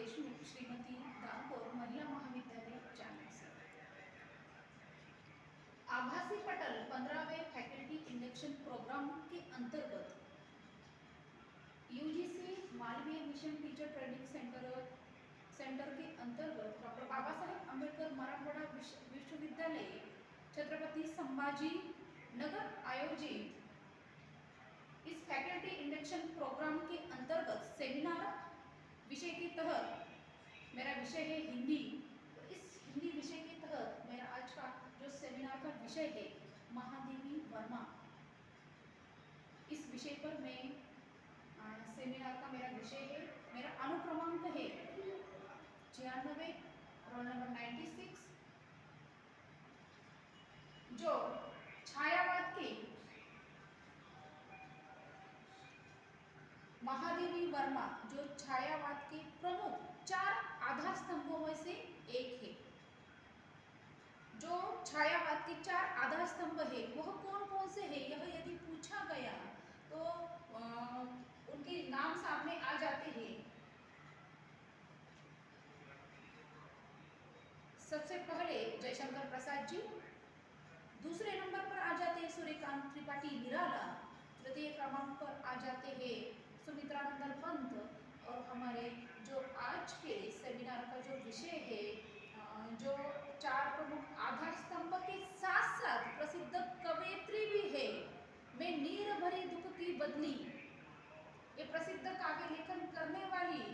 देशमुख श्रीमती दानकोर महिला महाविद्यालय जालना से। आभासी पटल 15वें फैकल्टी इंडक्शन प्रोग्राम के अंतर्गत UGC Malviya mission teacher training centre के अंतर्गत डॉक्टर बाबा साहेब अम्बेडकर मराठवाड़ा विश्वविद्यालय छत्रपति संभाजी नगर आयोजित इस फैकल्टी इंडक्शन प्रोग्राम के अंतर्गत सेमिनार विषय के तहत, मेरा विषय है हिंदी। तो इस हिंदी विषय के तहत मेरा आज का जो सेमिनार का विषय है महादेवी वर्मा, इस विषय पर मैं सेमिनार का मेरा विषय है। मेरा अनुक्रमांक है 96, रोल नंबर 96। जो छायावाद के महादेवी वर्मा जो छायावाद के प्रमुख 4 आधार स्तंभों में से एक है। जो छायावाद के 4 आधार स्तंभ है वह कौन कौन से है, यह यदि पूछा गया तो उनके नाम सामने आ जाते हैं। सबसे पहले जयशंकर प्रसाद जी, दूसरे नंबर पर आ जाते हैं सूर्यकांत त्रिपाठी निराला, तृतीय क्रमांक पर आ जाते हैं सुमित्रानंदन पंत। और हमारे जो आज के सेमिनार का जो विषय है, जो 4 प्रमुख आधार स्तंभ के साथ साथ प्रसिद्ध कवयित्री भी है, मैं नीर भरी दुख की बदली, ये प्रसिद्ध काव्य लेखन करने वाली,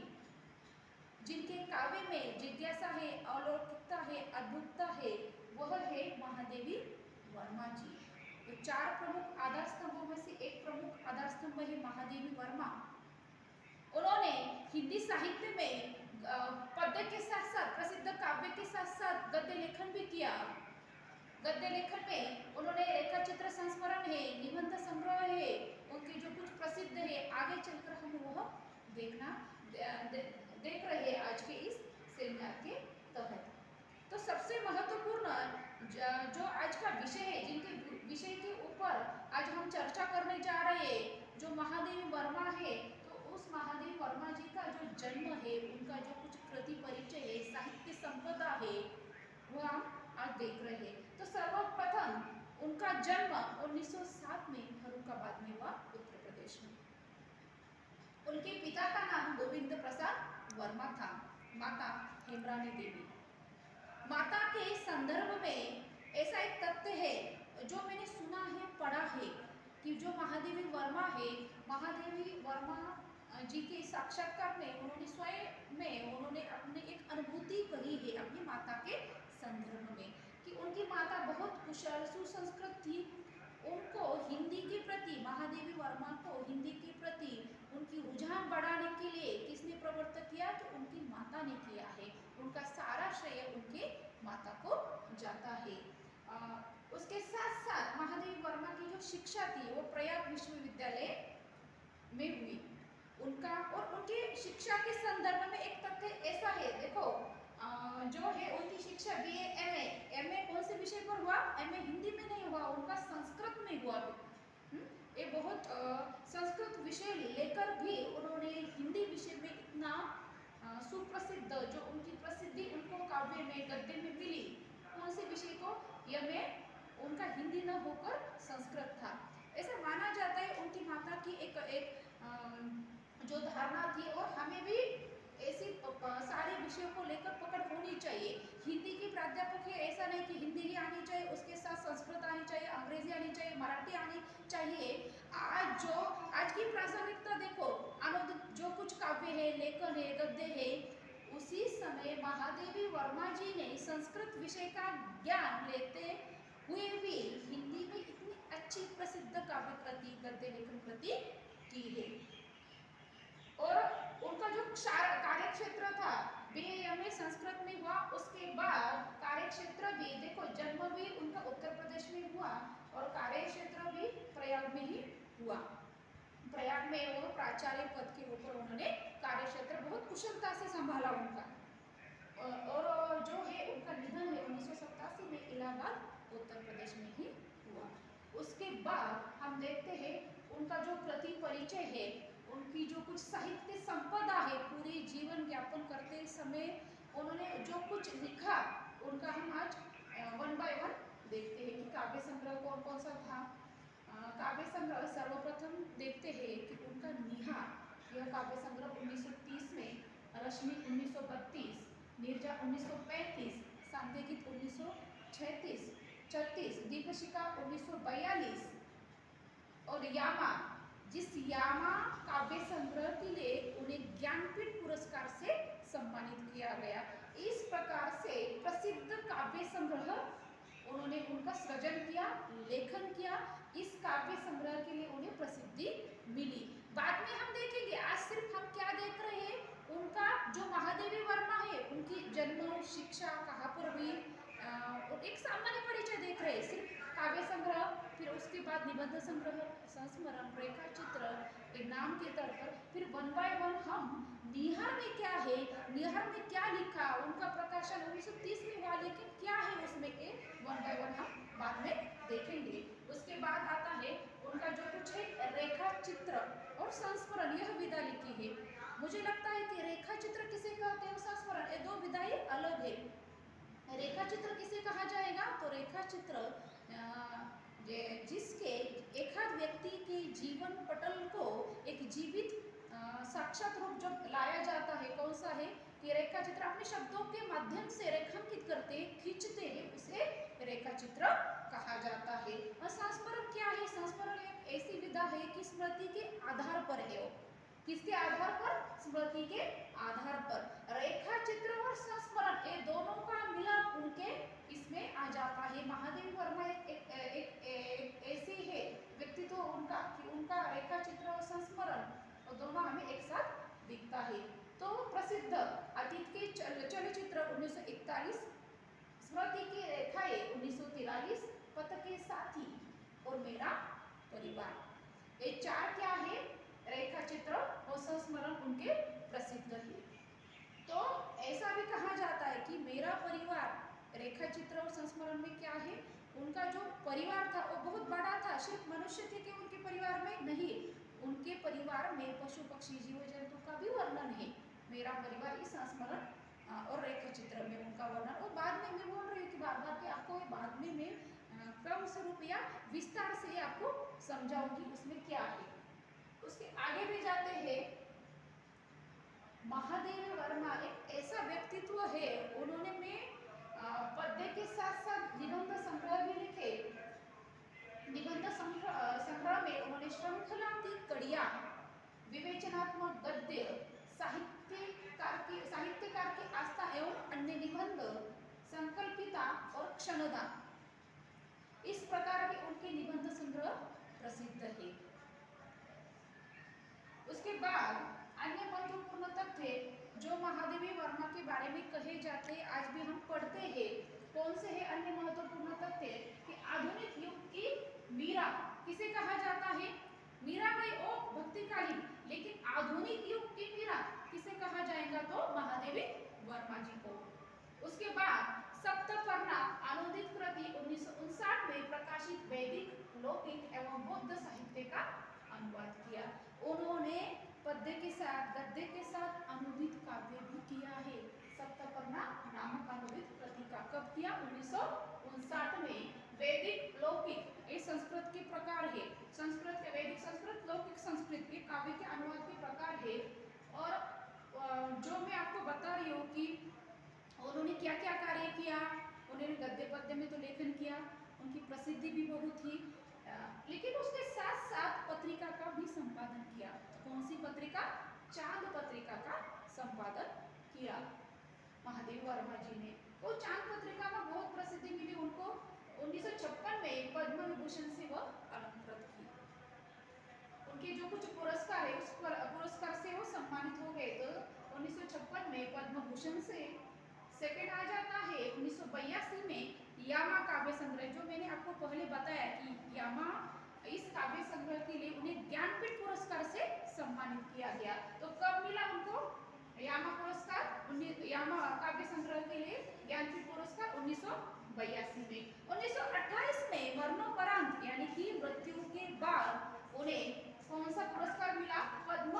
जिनके काव्य में जिज्ञासा है, अलौकिकता है, अद्भुतता है, वह है महादेवी वर्मा जी। तो 4 प्रमुख आधार स्तंभों में से एक प्रमुख आधार स्तंभ है महादेवी वर्मा। उन्होंने हिंदी साहित्य में पद्य के साथ साथ, प्रसिद्ध काव्य के साथ साथ गद्य लेखन भी किया। गद्य लेखन में उन्होंने रेखा चित्र संस्मरण है, निबंध संग्रह है, उनके जो कुछ प्रसिद्ध है, आगे चलकर हम वह देख रहे हैं आज के इस सेमिनार के तहत। तो सबसे महत्वपूर्ण जो आज का विषय है, जिनके विषय के ऊपर आज हम चर्चा करने जा रहे हैं, जो महादेवी वर्मा है, तो उस महादेवी वर्मा जी का जो जन्म है, उनका जो कुछ कृति परिचय है, साहित्य संपदा है, वह हम आज देख रहे हैं। तो सर्वप्रथम उनका जन्म 1907 में फर्रुखाबाद में हुआ, उत्तर प्रदेश में। उनके पिता का नाम गोविंद प्रसाद वर्मा था, माता हेमरानी देवी। माता के संदर्भ में ऐसा एक तथ्य है जो मैंने सुना है, पढ़ा है, कि जो महादेवी वर्मा है, महादेवी वर्मा जी के साक्षात्कार में उन्होंने स्वयं में उन्होंने अपनी एक अनुभूति कही है अपनी माता के संदर्भ में, कि उनकी माता बहुत कुशल सुसंस्कृत थी। उनको हिंदी के प्रति, महादेवी वर्मा को हिंदी के प्रति उनकी रुझान बढ़ाने के लिए किसने प्रवर्तक किया, तो उनकी माता ने किया है। उनका सारा श्रेय उनके माता को जाता है। उसके साथ साथ महादेवी वर्मा की जो शिक्षा थी वो प्रयाग विश्वविद्यालय में हुई। उनका और उनके शिक्षा के संदर्भ में एक तथ्य ऐसा है, देखो जो है उनकी शिक्षा बीए एमए कौन से विषय पर हुआ, एमए हिंदी में नहीं हुआ, उनका संस्कृत में हुआ। ये बहुत संस्कृत विषय लेकर भी उन्होंने हिंदी विषय में इतना सुप्रसिद्ध, जो उनकी प्रसिद्धि उनको काव्य में गद्य में मिली, कौन से विषय को, यह उनका हिंदी न होकर संस्कृत था। ऐसा माना जाता है उनकी माता की एक जो धारणा थी, और हमें भी ऐसी सारे विषयों को लेकर पकड़ होनी चाहिए। हिंदी की प्राध्यापक है, ऐसा नहीं कि हिंदी ही आनी चाहिए, उसके साथ संस्कृत आनी चाहिए, अंग्रेजी आनी चाहिए, मराठी आनी चाहिए। आज की प्रासंगिकता देखो, जो कुछ काव्य है, लेखन है, गद्य है, उसी समय महादेवी वर्मा जी ने संस्कृत विषय का ज्ञान लेते हुए भी हिंदी में इतनी अच्छी प्रसिद्ध काव्य कृति, गद्य लेखन कृति की है। और उनका जो कार्य क्षेत्र था, बीए संस्कृत में हुआ, उसके बाद कार्य क्षेत्र भी देखो, जन्म भी उनका उत्तर प्रदेश में हुआ और कार्य क्षेत्र भी प्रयाग में ही हुआ। प्रयाग में वो प्राचार्य पद के ऊपर उन्होंने कार्य क्षेत्र बहुत कुशलता से संभाला उनका। और जो है उनका निधन है 1987 में इलाहाबाद उत्तर प्रदेश में ही हुआ। उसके बाद हम देखते हैं उनका जो कृति परिचय है, उनकी जो कुछ साहित्य संपदा है, पूरे जीवन यापन करते समय उन्होंने जो कुछ लिखा, उनका हम आज वन बाय वन देखते हैं कि काव्य संग्रह कौन कौन सा था। काव्य संग्रह सर्वप्रथम देखते हैं कि उनका निहार, यह काव्य संग्रह 1930 में, रश्मि 1932, नीरजा 1935, सांत्यगीत 1936, दीपशिखा 1942 और यामा, जिस यामा काव्य संग्रह के लिए उन्हें ज्ञानपीठ पुरस्कार से सम्मानित किया गया। इस प्रकार से प्रसिद्ध काव्य संग्रह उन्होंने उनका सृजन किया, लेखन किया। इस काव्य संग्रह के लिए उन्हें प्रसिद्धि मिली। बाद में हम देखेंगे, आज सिर्फ हम क्या देख रहे हैं, उनका जो महादेवी वर्मा है, उनकी जन्म, शिक्षा कहाँ पर हुई, एक सामान्य परिचय देख रहे हैं, सिर्फ काव्य संग्रह, फिर उसके बाद निबंध संग्रह, संस्मरण, रेखा चित्र के नाम के तौर पर, फिर वन बाय वन हम निहार में क्या है, निहार में क्या लिखा, उनका प्रकाशन 1930 में हुआ, लेकिन क्या है उसमें, एक वन बाय वन हम बाद में देखेंगे। उसके बाद आता है उनका जो कुछ है रेखा चित्र और संस्मरण, यह विधा लिखी है। मुझे लगता है कि रेखा चित्र किसे कहते हैं, संस्मरण, ये दो विधाएं अलग है। रेखा चित्र किसे कहा जाएगा, तो रेखा चित्र जिसके एक व्यक्ति के जीवन पटल को एक जीवित साक्षात रूप जब लाया जाता है, कौन सा है कि रेखा चित्र अपने शब्दों के माध्यम से रेखांकित करते, खींचते हैं, उसे रेखा चित्र कहा जाता है। और संस्मरण क्या है, संस्मरण एक ऐसी विधा है कि स्मृति के आधार पर है, वो किसके आधार पर, स्मृति के आधार पर। रेखा चित्र और संस्मरण ये दोनों का मिलाप उनके इसमें आ जाता है। महादेवी वर्मा एक ऐसी है व्यक्तित्व उनका कि उनका रेखा चित्र और संस्मरण और दोनों हमें एक साथ दिखता है। तो प्रसिद्ध अतीत के चलचित्र 1941, स्मृति की रेखाएं 1943, पथ के साथी और मेरा परिवार, ये चार क्या है, रेखा चित्र और संस्मरण उनके प्रसिद्ध है। तो ऐसा भी कहा जाता है कि मेरा परिवार रेखा चित्र और संस्मरण में क्या है, उनका जो परिवार था वो बहुत बड़ा था, सिर्फ मनुष्य थे कि उनके परिवार में नहीं, उनके परिवार में पशु पक्षी जीव जंतु का भी वर्णन है। मेरा परिवार इस संस्मरण और रेखा चित्र में उनका वर्णन, और बाद में मैं बोल रही हूँ कि बार बार कि आपको बाद में मैं क्रम स्वरूप या विस्तार से आपको समझाऊंगी उसमें क्या है। उसके आगे भी जाते हैं, महादेवी वर्मा एक ऐसा व्यक्तित्व है, उन्होंने में पद्य के साथ साथ निबंध संग्रह भी लिखे। निबंध संग्रह में उन्होंने श्रृंखलात्मक कड़ियाँ, विवेचनात्मक गद्य, साहित्यकार की आस्था एवं अन्य निबंध, संकल्पिता और क्षणदान, इस प्रकार के उनके निबंध संग्रह प्रसिद्ध है। उसके बाद अन्य महत्वपूर्ण तथ्य जो महादेवी वर्मा के बारे में कहे जाते हैं, आज भी हम पढ़ते हैं, कौन से है अन्य महत्वपूर्ण तथ्य कि आधुनिक युग की मीरा किसे कहा जाता है, मीराबाई ओ भक्तिकालीन, लेकिन आधुनिक युग की मीरा किसे कहा जाएगा, तो महादेवी वर्मा जी को। उसके बाद सप्तपर्णा अनुदित कृति 1959 में प्रकाशित वैदिक, लौकिक एवं बौद्ध साहित्य का अनुवाद किया। उन्होंने पद्य के साथ गद्य के साथ अनुदित काव्य भी किया है। सप्तपर्णा नामक अनुदित कृति का कब किया, 1959 में। वैदिक, लौकिक ये संस्कृत के प्रकार है, संस्कृत के वैदिक संस्कृत, लौकिक संस्कृत के काव्य के अनुवाद के प्रकार है। और जो मैं आपको बता रही हूँ कि उन्होंने क्या क्या कार्य किया, उन्होंने गद्य पद्य में तो लेखन किया, उनकी प्रसिद्धि भी बहुत थी, लेकिन उसके साथ साथ पत्रिका का भी संपादन किया। कौन सी पत्रिका, चांद पत्रिका का संपादन किया महादेवी वर्मा जी ने। वो चांद पत्रिका में बहुत प्रसिद्धि मिली उनको। 1956 में पद्म विभूषण से वह अलंकृत की। उनके जो कुछ पुरस्कार है, उस पुरस्कार से वो सम्मानित हो गए। तो 1956 में पद्म भूषण से। सेकेंड आ जाता है 1982 में यामा काव्य संग्रह, जो मैंने आपको पहले बताया कि यामा इस काव्य संग्रह के लिए उन्हें ज्ञानपीठ पुरस्कार से सम्मानित किया गया। तो कब मिला उनको यामा पुरस्कार, यामा काव्य संग्रह के लिए ज्ञानपीठ पुरस्कार 1982 में। 1928 में मरणोपरांत यानी कि मृत्यु के बाद उन्हें कौन सा पुरस्कार मिला, पद्म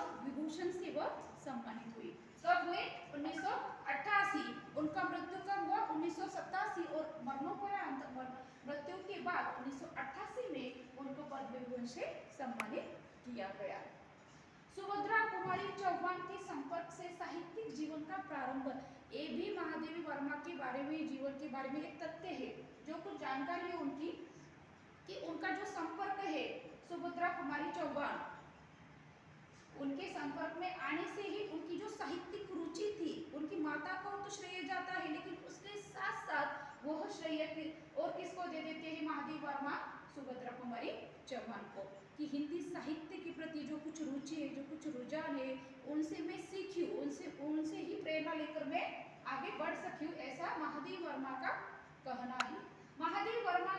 सम्मानित हुई। कब हुए? 1988। उनका मृत्यु कब हुआ? 1987। और मरणोपरांत मृत्यु के बाद 1988 में उनको पद्म विभूषण से सम्मानित किया गया। सुभद्रा कुमारी चौहान के संपर्क से साहित्यिक जीवन का प्रारंभ। ये भी महादेवी वर्मा के बारे में, जीवन के बारे में एक तथ्य है, जो कुछ जानकारी है उनकी, कि उनका जो संपर्क है सुभद्रा कुमारी चौहान, उनके संपर्क में आने से ही उनकी जो साहित्यिक रुचि थी, उनकी माता को तो श्रेय जाता है, लेकिन उसके साथ साथ वह श्रेय और किसको दे देते हैं महादेवी वर्मा? सुभद्रा कुमारी चौहान को, कि हिंदी साहित्य के प्रति जो कुछ रुचि है, जो कुछ रुझान है, उनसे मैं सीखी हूँ, उनसे ही प्रेरणा लेकर मैं आगे बढ़ सकी हूँ, ऐसा महादेवी वर्मा का कहना है। महादेवी वर्मा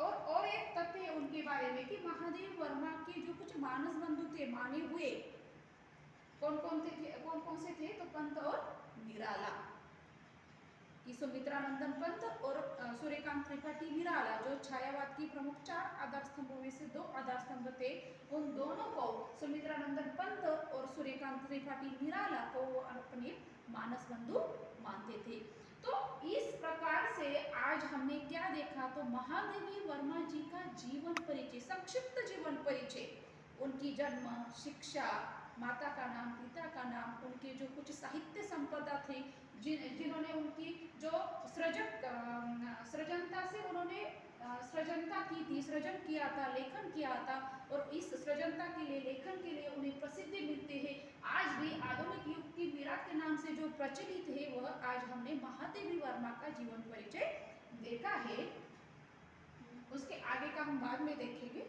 और एक तथ्य है उनके बारे में, कि महादेवी वर्मा के जो कुछ मानस बंधु थे, माने हुए, कौन कौन से थे? तो पंत और निराला, कि सुमित्रानंदन पंत और सूर्यकांत त्रिपाठी निराला, जो छायावाद की प्रमुख 4 आधार स्तंभों में से 2 आधार स्तंभ थे, उन दोनों को, सुमित्रानंदन पंत और सूर्यकांत त्रिपाठी निराला को अपने मानस बंधु मानते थे। तो इस प्रकार से आज हमने क्या देखा? तो महादेवी वर्मा जी का जीवन परिचय, संक्षिप्त जीवन परिचय, उनकी जन्म, शिक्षा, माता का नाम, पिता का नाम, उनके जो कुछ साहित्य संपदा थे, जिन्होंने उनकी जो सृजनता से उन्होंने सृजनता की थी, सृजन किया था, लेखन किया था, और इस सृजनता के लिए, लेखन के लिए उन्हें प्रसिद्धि मिलती है। आज भी आधुनिक युग की मीरा के नाम से जो प्रचलित है, वह आज हमने महादेवी वर्मा का जीवन परिचय देखा है। उसके आगे का हम बाद में देखेंगे।